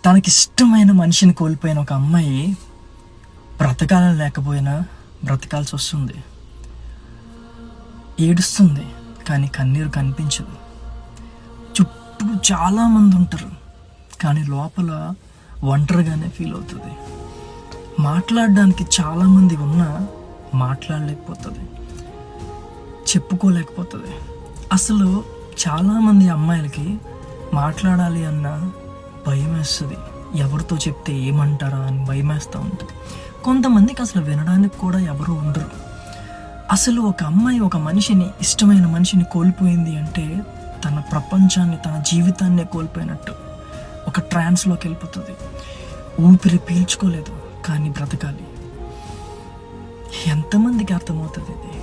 తనకిష్టమైన మనిషిని కోల్పోయిన ఒక అమ్మాయి బ్రతకాలని లేకపోయినా బ్రతకాల్సి వస్తుంది. ఏడుస్తుంది కానీ కన్నీరు కనిపించదు. చుట్టూ చాలామంది ఉంటారు కానీ లోపల ఒంటరిగానే ఫీల్ అవుతుంది. మాట్లాడడానికి చాలామంది ఉన్నా మాట్లాడలేకపోతుంది, చెప్పుకోలేకపోతుంది. అసలు చాలామంది అమ్మాయిలకి మాట్లాడాలి అన్న భయం వేస్తుంది. ఎవరితో చెప్తే ఏమంటారా అని భయం వేస్తూ ఉంటుంది. కొంతమందికి అసలు వినడానికి కూడా ఎవరు ఉండరు. అసలు ఒక అమ్మాయి ఒక మనిషిని, ఇష్టమైన మనిషిని కోల్పోయింది అంటే తన ప్రపంచాన్ని, తన జీవితాన్నే కోల్పోయినట్టు. ఒక ట్రాన్స్లోకి వెళ్ళిపోతుంది. ఊపిరి పీల్చుకోలేదు కానీ బ్రతకాలి. ఎంతమందికి అర్థమవుతుంది ఇది?